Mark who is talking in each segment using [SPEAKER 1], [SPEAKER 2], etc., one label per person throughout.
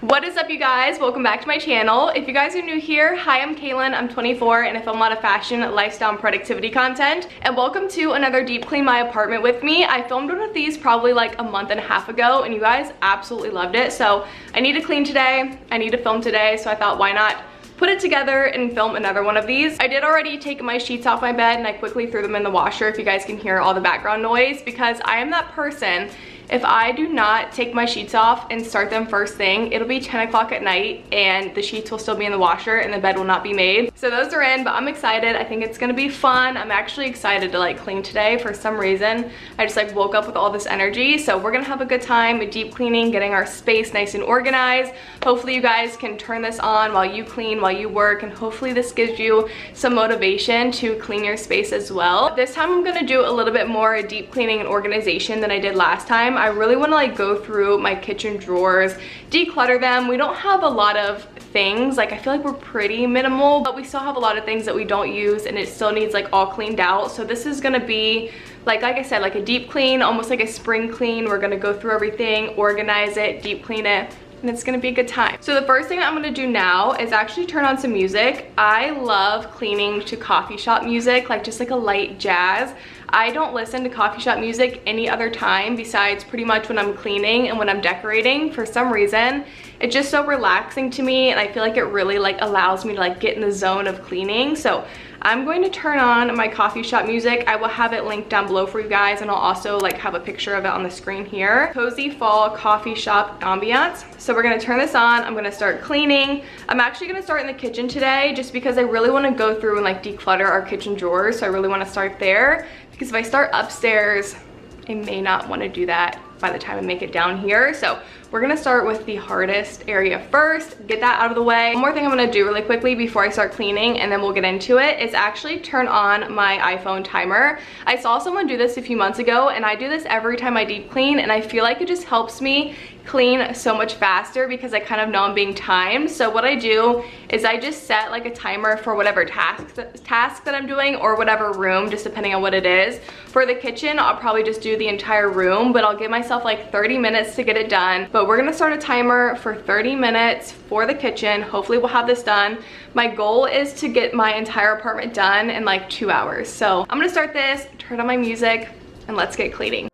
[SPEAKER 1] What is up, you guys? Welcome back to my channel. If you guys are new here, hi, I'm Kaylan. I'm 24 and I film a lot of fashion, lifestyle, and productivity content. And welcome to another deep clean my apartment with me. I filmed one of these probably like a month and a half ago and you guys absolutely loved it. So I need to clean today. I need to film today. So I thought, why not put it together and film another one of these. I did already take my sheets off my bed and I quickly threw them in the washer, if you guys can hear all the background noise, because I am that person. If I do not take my sheets off and start them first thing, it'll be 10 o'clock at night and the sheets will still be in the washer and the bed will not be made. So those are in, but I'm excited. I think it's gonna be fun. I'm actually excited to like clean today for some reason. I just like woke up with all this energy. So we're gonna have a good time deep cleaning, getting our space nice and organized. Hopefully you guys can turn this on while you clean, while you work, and hopefully this gives you some motivation to clean your space as well. This time I'm gonna do a little bit more deep cleaning and organization than I did last time. I really want to like go through my kitchen drawers, declutter them. We don't have a lot of things, like I feel like we're pretty minimal, but we still have a lot of things that we don't use and it still needs like all cleaned out. So this is gonna be like I said, like a deep clean, almost like a spring clean. We're gonna go through everything, organize it, deep clean it, and it's gonna be a good time. So the first thing I'm gonna do now is actually turn on some music. I love cleaning to coffee shop music, like just like a light jazz. I don't listen to coffee shop music any other time besides pretty much when I'm cleaning and when I'm decorating. For some reason, it's just so relaxing to me and I feel like it really like allows me to like get in the zone of cleaning. So I'm going to turn on my coffee shop music. I will have it linked down below for you guys and I'll also like have a picture of it on the screen here. Cozy fall coffee shop ambiance. So we're gonna turn this on. I'm gonna start cleaning. I'm actually gonna start in the kitchen today just because I really wanna go through and like declutter our kitchen drawers. So I really wanna start there because if I start upstairs, I may not wanna do that by the time I make it down here. So we're gonna start with the hardest area first, get that out of the way. One more thing I'm gonna do really quickly before I start cleaning and then we'll get into it is actually turn on my iPhone timer. I saw someone do this a few months ago and I do this every time I deep clean and I feel like it just helps me clean so much faster because I kind of know I'm being timed. So what I do is I just set like a timer for whatever task that I'm doing or whatever room, just depending on what it is. For the kitchen, I'll probably just do the entire room, but I'll give myself like 30 minutes to get it done. But we're gonna start a timer for 30 minutes for the kitchen. Hopefully we'll have this done. My goal is to get my entire apartment done in like 2 hours. So I'm gonna start this, turn on my music, and let's get cleaning.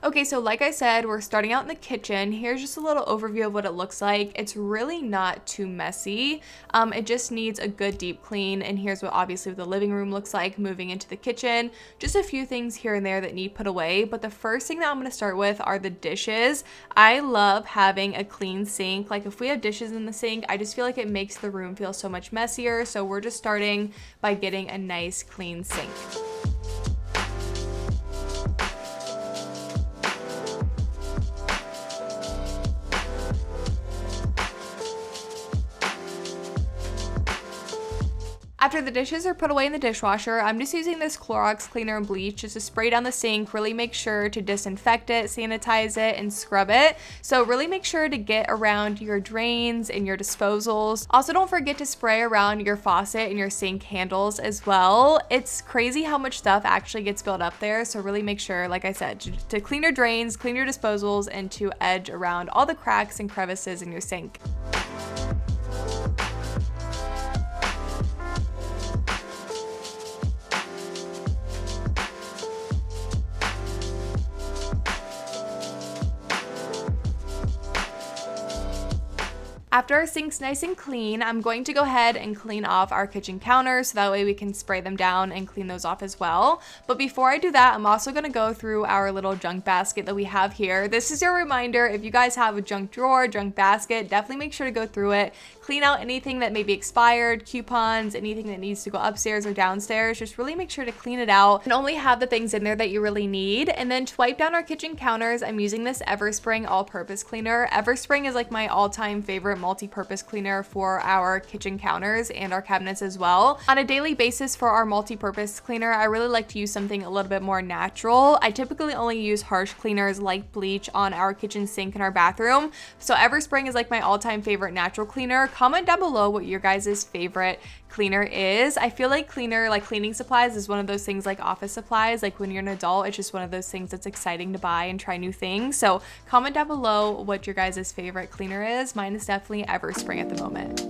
[SPEAKER 1] Okay, so like I said, we're starting out in the kitchen. Here's just a little overview of what it looks like. It's really not too messy. It just needs a good deep clean. And here's what obviously the living room looks like moving into the kitchen. Just a few things here and there that need put away. But the first thing that I'm gonna start with are the dishes. I love having a clean sink. Like if we have dishes in the sink, I just feel like it makes the room feel so much messier. So we're just starting by getting a nice clean sink. After the dishes are put away in the dishwasher, I'm just using this Clorox cleaner and bleach just to spray down the sink, really make sure to disinfect it, sanitize it, and scrub it. So really make sure to get around your drains and your disposals. Also, don't forget to spray around your faucet and your sink handles as well. It's crazy how much stuff actually gets built up there. So really make sure, like I said, to clean your drains, clean your disposals, and to edge around all the cracks and crevices in your sink. After our sink's nice and clean, I'm going to go ahead and clean off our kitchen counters so that way we can spray them down and clean those off as well. But before I do that, I'm also going to go through our little junk basket that we have here. This is your reminder, if you guys have a junk drawer, junk basket, definitely make sure to go through it. Clean out anything that may be expired, coupons, anything that needs to go upstairs or downstairs. Just really make sure to clean it out and only have the things in there that you really need. And then to wipe down our kitchen counters, I'm using this Everspring all-purpose cleaner. Everspring is like my all-time favorite multi-purpose cleaner for our kitchen counters and our cabinets as well. On a daily basis for our multi-purpose cleaner, I really like to use something a little bit more natural. I typically only use harsh cleaners like bleach on our kitchen sink and our bathroom. So Everspring is like my all-time favorite natural cleaner. Comment down below what your guys' favorite cleaner is. I feel like cleaning supplies is one of those things like office supplies. Like when you're an adult, it's just one of those things that's exciting to buy and try new things. So comment down below what your guys' favorite cleaner is. Mine is definitely Everspray at the moment.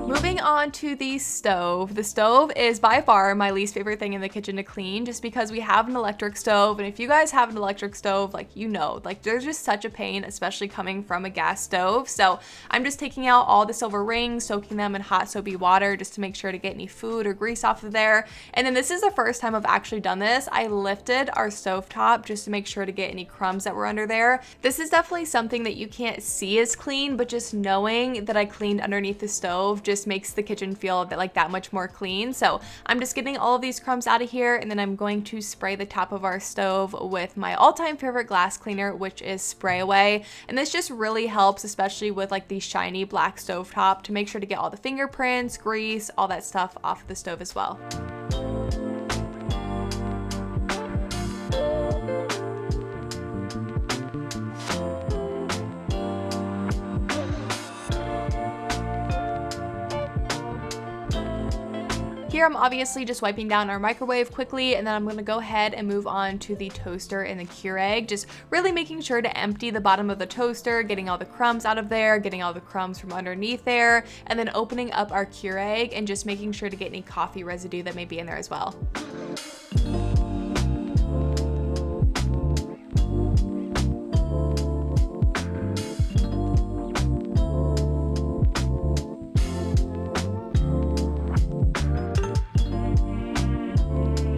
[SPEAKER 1] Moving on to the stove. The stove is by far my least favorite thing in the kitchen to clean, just because we have an electric stove, and if you guys have an electric stove, like, you know, like there's just such a pain, especially coming from a gas stove. So I'm just taking out all the silver rings, soaking them in hot soapy water just to make sure to get any food or grease off of there. And then this is the first time I've actually done this. I lifted our stovetop just to make sure to get any crumbs that were under there. This is definitely something that you can't see as clean, but just knowing that I cleaned underneath the stove just makes the kitchen feel that much more clean. So I'm just getting all of these crumbs out of here, and then I'm going to spray the top of our stove with my all-time favorite glass cleaner, which is Spray Away. And this just really helps, especially with like the shiny black stovetop, to make sure to get all the fingerprints, grease, all that stuff off of the stove as well. Here I'm obviously just wiping down our microwave quickly, and then I'm going to go ahead and move on to the toaster and the Keurig, just really making sure to empty the bottom of the toaster, getting all the crumbs out of there, getting all the crumbs from underneath there, and then opening up our Keurig and just making sure to get any coffee residue that may be in there as well.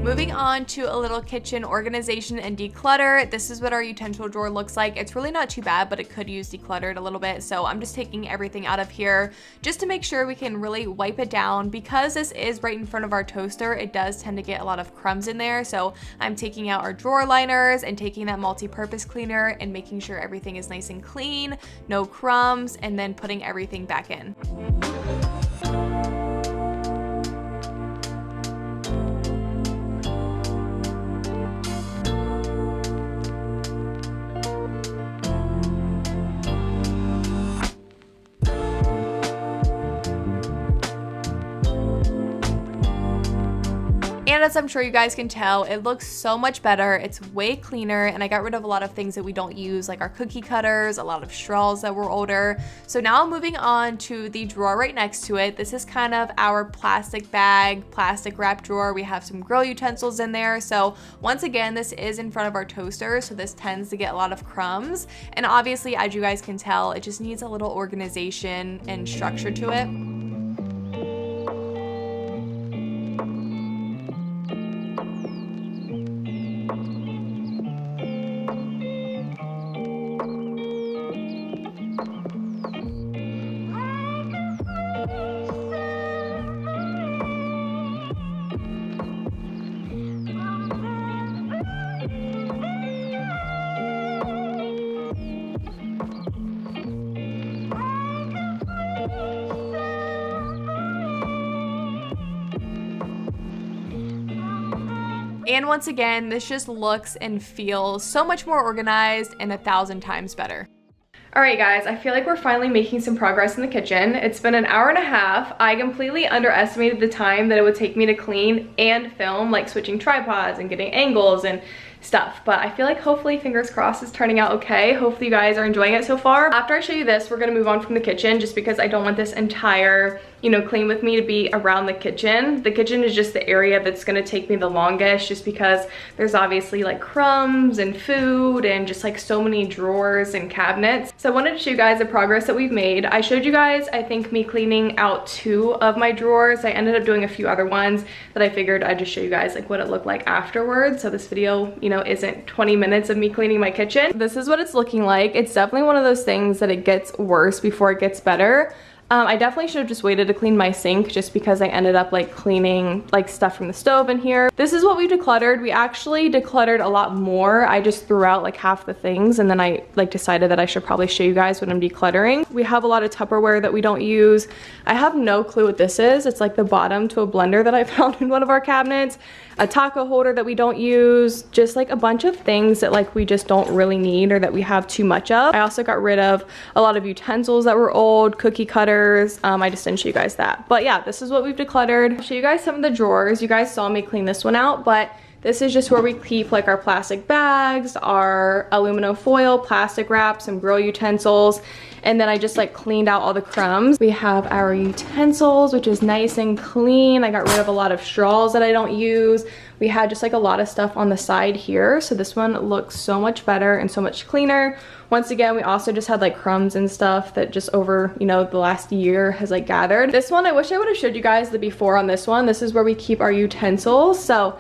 [SPEAKER 1] Moving on to a little kitchen organization and declutter. This is what our utensil drawer looks like. It's really not too bad, but it could use decluttered a little bit. So I'm just taking everything out of here just to make sure we can really wipe it down. Because this is right in front of our toaster, it does tend to get a lot of crumbs in there. So I'm taking out our drawer liners and taking that multi-purpose cleaner and making sure everything is nice and clean, no crumbs, and then putting everything back in. And as I'm sure you guys can tell, it looks so much better. It's way cleaner, and I got rid of a lot of things that we don't use, like our cookie cutters, a lot of straws that were older. So now moving on to the drawer right next to it. This is kind of our plastic bag, plastic wrap drawer. We have some grill utensils in there. So once again, this is in front of our toaster, so this tends to get a lot of crumbs. And obviously, as you guys can tell, it just needs a little organization and structure to it. And once again, this just looks and feels so much more organized and 1,000 times better. Alright guys, I feel like we're finally making some progress in the kitchen. It's been an hour and a half. I completely underestimated the time that it would take me to clean and film, like switching tripods and getting angles and stuff, but I feel like hopefully, fingers crossed, it's turning out okay. Hopefully you guys are enjoying it so far. After I show you this, we're gonna move on from the kitchen just because I don't want this entire, clean with me to be around the kitchen. The kitchen is just the area that's gonna take me the longest, just because there's obviously like crumbs and food and just like so many drawers and cabinets. So I wanted to show you guys the progress that we've made. I showed you guys, I think, me cleaning out 2 of my drawers. I ended up doing a few other ones that I figured I'd just show you guys like what it looked like afterwards. So this video, isn't 20 minutes of me cleaning my kitchen. This is what it's looking like. It's definitely one of those things that it gets worse before it gets better. I definitely should have just waited to clean my sink just because I ended up like cleaning like stuff from the stove in here. This is what we decluttered. We actually decluttered a lot more. I just threw out like half the things and then I like decided that I should probably show you guys what I'm decluttering. We have a lot of Tupperware that we don't use. I have no clue what this is. It's like the bottom to a blender that I found in one of our cabinets. A taco holder that we don't use, just like a bunch of things that like we just don't really need or that we have too much of. I also got rid of a lot of utensils that were old, cookie cutters. I just didn't show you guys that. But yeah, this is what we've decluttered. I'll show you guys some of the drawers. You guys saw me clean this one out, but this is just where we keep like our plastic bags, our aluminum foil, plastic wrap, some grill utensils, and then I just like cleaned out all the crumbs. We have our utensils, which is nice and clean. I got rid of a lot of straws that I don't use. We had just like a lot of stuff on the side here, so this one looks so much better and so much cleaner. Once again, we also just had like crumbs and stuff that just over, you know, the last year has like gathered. This one, I wish I would have showed you guys the before on this one. This is where we keep our utensils. So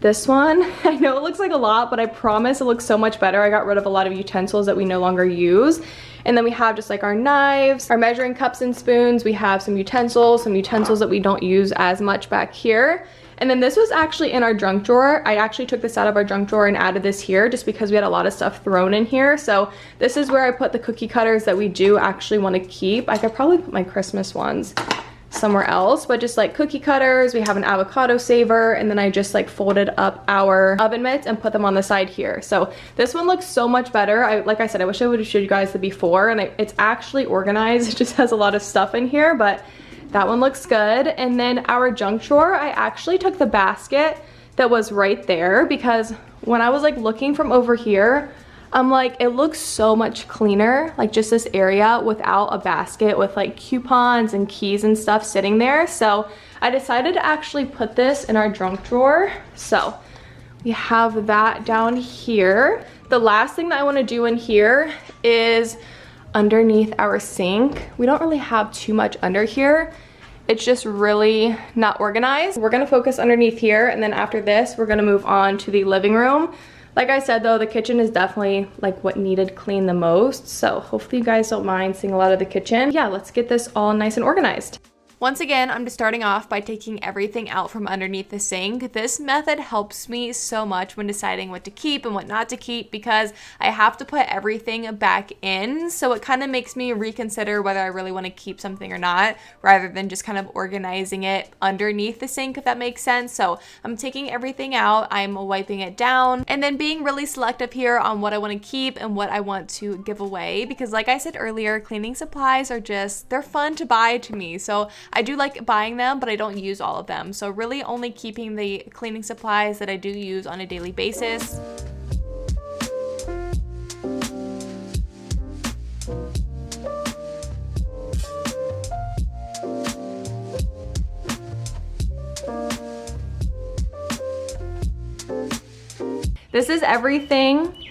[SPEAKER 1] this one, I know it looks like a lot, but I promise it looks so much better. I got rid of a lot of utensils that we no longer use. And then we have just like our knives, our measuring cups and spoons. We have some utensils that we don't use as much back here. And then this was actually in our junk drawer. I actually took this out of our junk drawer and added this here just because we had a lot of stuff thrown in here. So this is where I put the cookie cutters that we do actually want to keep. I could probably put my Christmas ones somewhere else, but just like cookie cutters, we have an avocado saver, and then I just like folded up our oven mitts and put them on the side here. So this one looks so much better. Like I said, I wish I would have showed you guys the before, and it's actually organized. It just has a lot of stuff in here, but that one looks good. And then our junk drawer, I actually took the basket that was right there because when I was like looking from over here, I'm like, it looks so much cleaner, like just this area without a basket with like coupons and keys and stuff sitting there. So I decided to actually put this in our junk drawer. So we have that down here. The last thing that I want to do in here is underneath our sink. We don't really have too much under here. It's just really not organized. We're gonna focus underneath here, and then after this, we're gonna move on to the living room. Like I said though, the kitchen is definitely like what needed clean the most. So hopefully you guys don't mind seeing a lot of the kitchen. Yeah, let's get this all nice and organized. Once again, I'm just starting off by taking everything out from underneath the sink. This method helps me so much when deciding what to keep and what not to keep because I have to put everything back in. So it kind of makes me reconsider whether I really want to keep something or not, rather than just kind of organizing it underneath the sink, if that makes sense. So I'm taking everything out, I'm wiping it down, and then being really selective here on what I want to keep and what I want to give away. Because like I said earlier, cleaning supplies are just, they're fun to buy to me. So I do like buying them, but I don't use all of them. So really only keeping the cleaning supplies that I do use on a daily basis. This is everything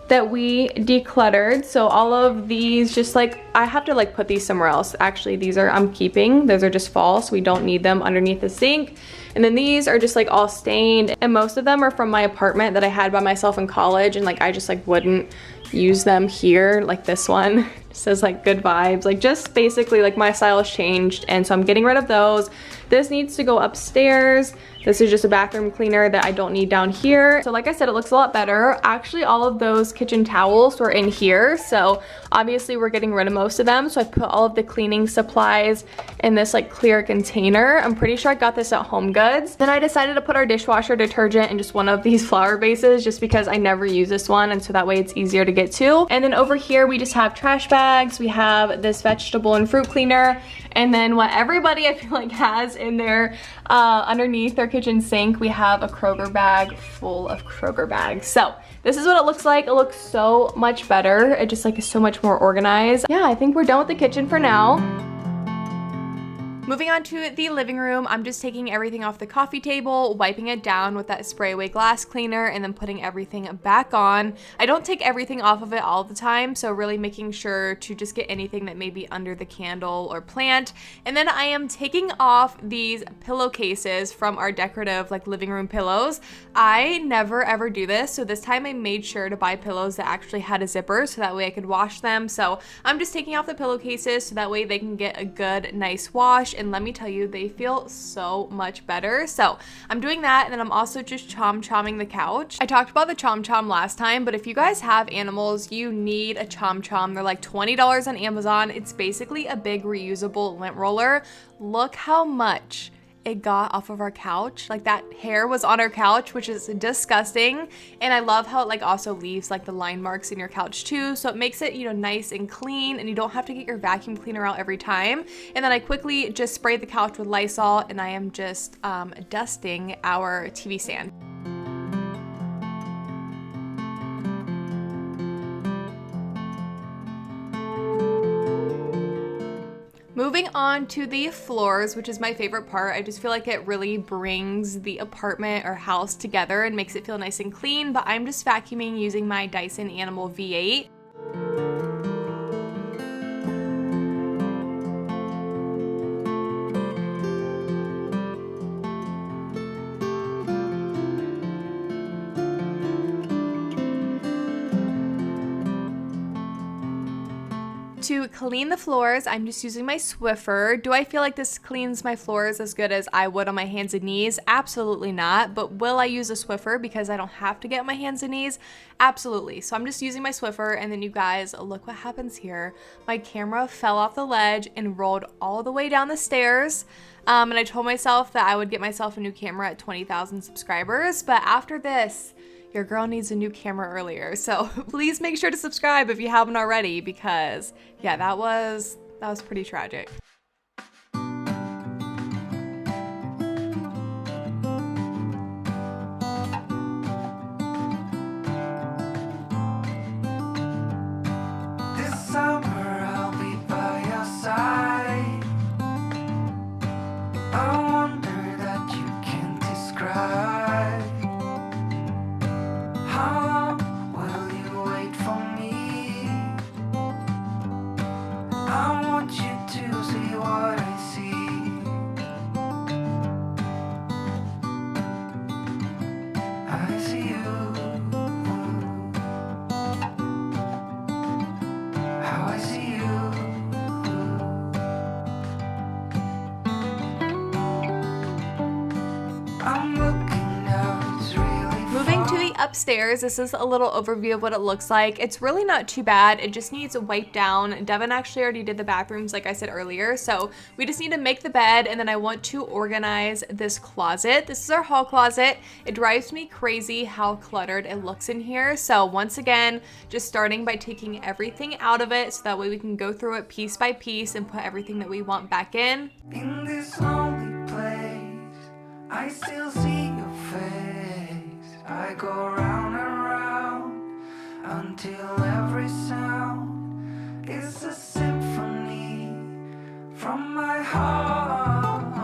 [SPEAKER 1] that we decluttered. So all of these, just like, I have to like put these somewhere else. Actually, these are, I'm keeping. Those are just false. We don't need them underneath the sink. And then these are just like all stained. And most of them are from my apartment that I had by myself in college. And like, I just like wouldn't use them here. Like this one it says like good vibes. Like just basically like my style has changed. And so I'm getting rid of those. This needs to go upstairs. This is just a bathroom cleaner that I don't need down here. So like I said, it looks a lot better. Actually, all of those kitchen towels were in here. So obviously we're getting rid of most of them. So I put all of the cleaning supplies in this like clear container. I'm pretty sure I got this at Home Goods. Then I decided to put our dishwasher detergent in just one of these flower bases just because I never use this one. And so that way it's easier to get to. And then over here, we just have trash bags. We have this vegetable and fruit cleaner. And then what everybody I feel like has in their underneath their kitchen sink, we have a Kroger bag full of Kroger bags. So this is what it looks like. It looks so much better. It just like is so much more organized. Yeah, I think we're done with the kitchen for now. Moving on to the living room, I'm just taking everything off the coffee table, wiping it down with that spray away glass cleaner, and then putting everything back on. I don't take everything off of it all the time, so really making sure to just get anything that may be under the candle or plant. And then I am taking off these pillowcases from our decorative like living room pillows. I never ever do this, so this time I made sure to buy pillows that actually had a zipper so that way I could wash them. So I'm just taking off the pillowcases so that way they can get a good, nice wash. And let me tell you, they feel so much better. So I'm doing that, and then I'm also just chom-chomming the couch. I talked about the chom-chom last time, but if you guys have animals, you need a chom-chom. They're like $20 on Amazon. It's basically a big reusable lint roller. Look how much it got off of our couch. Like that hair was on our couch, which is disgusting. And I love how it like also leaves like the line marks in your couch too. So it makes it, you know, nice and clean, and you don't have to get your vacuum cleaner out every time. And then I quickly just sprayed the couch with Lysol, and I am just dusting our TV stand. Moving on to the floors, which is my favorite part. I just feel like it really brings the apartment or house together and makes it feel nice and clean, but I'm just vacuuming using my Dyson Animal V8. To clean the floors, I'm just using my Swiffer. Do I feel like this cleans my floors as good as I would on my hands and knees? Absolutely not. But will I use a Swiffer because I don't have to get on my hands and knees? Absolutely. So I'm just using my Swiffer, and then you guys, look what happens here. My camera fell off the ledge and rolled all the way down the stairs. And I told myself that I would get myself a new camera at 20,000 subscribers. But after this, your girl needs a new camera earlier. So please make sure to subscribe if you haven't already, because yeah, that was pretty tragic.
[SPEAKER 2] This summer I'll be by your side. A wonder that you can't describe. How long will you wait for me? I want you to see what I see. I see you. How I see you. I'm looking out, it's really
[SPEAKER 1] Moving to the upstairs, this is a little overview of what it looks like. It's really not too bad. It just needs a wipe down. Devin actually already did the bathrooms like I said earlier, so we just need to make the bed, and then I want to organize this closet. This is our hall closet. It drives me crazy how cluttered it looks in here. So once again, just starting by taking everything out of it so that way we can go through it piece by piece and put everything that we want back in.
[SPEAKER 2] in this lonely place. I still see your face. I go round and round until every sound is a symphony from my heartbeat.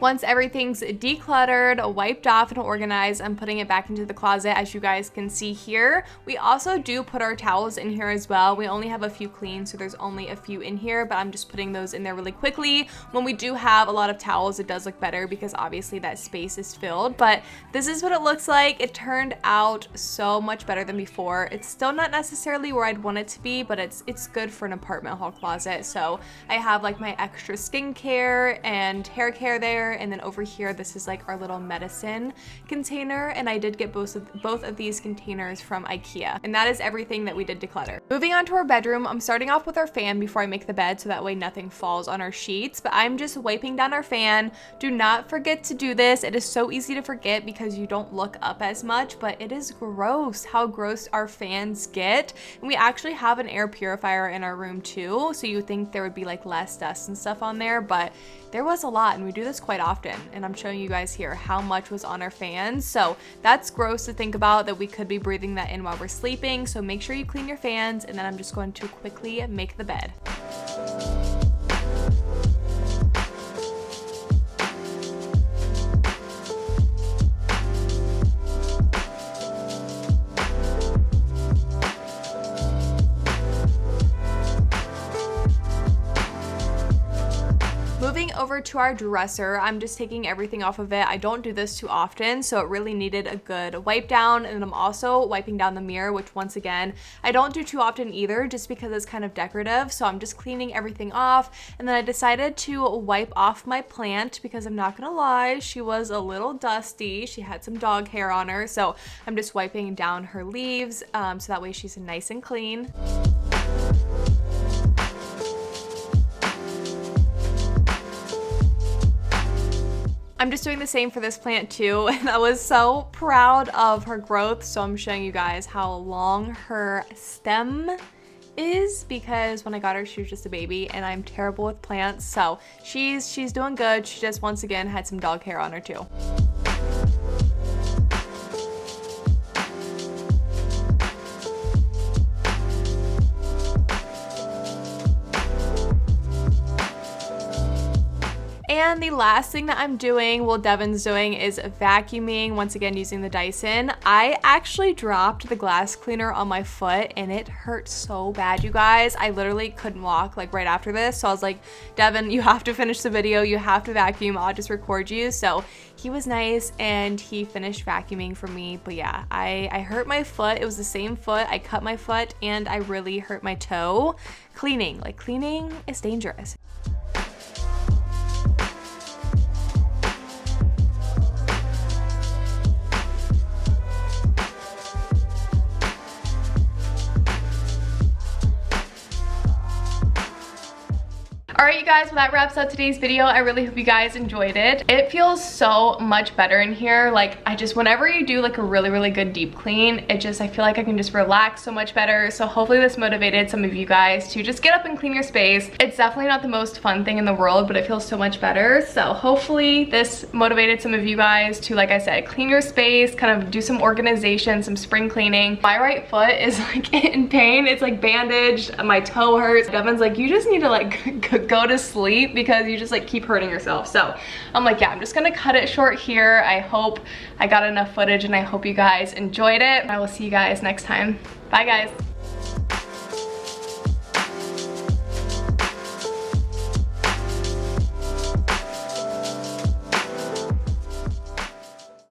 [SPEAKER 1] Once everything's decluttered, wiped off, and organized, I'm putting it back into the closet, as you guys can see here. We also do put our towels in here as well. We only have a few clean, so there's only a few in here, but I'm just putting those in there really quickly. When we do have a lot of towels, it does look better because obviously that space is filled, but this is what it looks like. It turned out so much better than before. It's still not necessarily where I'd want it to be, but it's good for an apartment hall closet. So I have like my extra skincare and hair care there. And then over here, this is like our little medicine container. And I did get both of these containers from IKEA. And that is everything that we did declutter. Moving on to our bedroom, I'm starting off with our fan before I make the bed so that way nothing falls on our sheets. But I'm just wiping down our fan. Do not forget to do this. It is so easy to forget because you don't look up as much, but it is gross how gross our fans get. And we actually have an air purifier in our room too. So you would think there would be like less dust and stuff on there, but there was a lot, and we do this quite often, and I'm showing you guys here how much was on our fans. So that's gross to think about, that we could be breathing that in while we're sleeping. So make sure you clean your fans, and then I'm just going to quickly make the bed. Moving over to our dresser, I'm just taking everything off of it. I don't do this too often, so it really needed a good wipe down. And I'm also wiping down the mirror, which once again, I don't do too often either, just because it's kind of decorative. So I'm just cleaning everything off. And then I decided to wipe off my plant because I'm not gonna lie, she was a little dusty. She had some dog hair on her. So I'm just wiping down her leaves so that way she's nice and clean. I'm just doing the same for this plant too, and I was so proud of her growth. So I'm showing you guys how long her stem is, because when I got her, she was just a baby, and I'm terrible with plants. So she's doing good. She just once again had some dog hair on her too. And the last thing that I'm doing, well, Devin's doing, is vacuuming, once again using the Dyson. I actually dropped the glass cleaner on my foot and it hurt so bad, you guys. I literally couldn't walk like right after this. So I was like, Devin, you have to finish the video. You have to vacuum. I'll just record you. So he was nice and he finished vacuuming for me. But yeah, I hurt my foot. It was the same foot. I cut my foot and I really hurt my toe. Cleaning is dangerous. Alright you guys, well that wraps up today's video. I really hope you guys enjoyed it. It feels so much better in here. Like whenever you do like a really good deep clean, I feel like I can just relax so much better. So hopefully this motivated some of you guys to just get up and clean your space. It's definitely not the most fun thing in the world, but it feels so much better. So hopefully this motivated some of you guys to, like I said, clean your space, kind of do some organization, some spring cleaning. My right foot is like in pain. It's like bandaged. My toe hurts. Devin's like, you just need to like go to sleep because you just like keep hurting yourself. So I'm like, yeah, I'm just gonna cut it short here. I hope I got enough footage and I hope you guys enjoyed it. I will see you guys next time. Bye guys.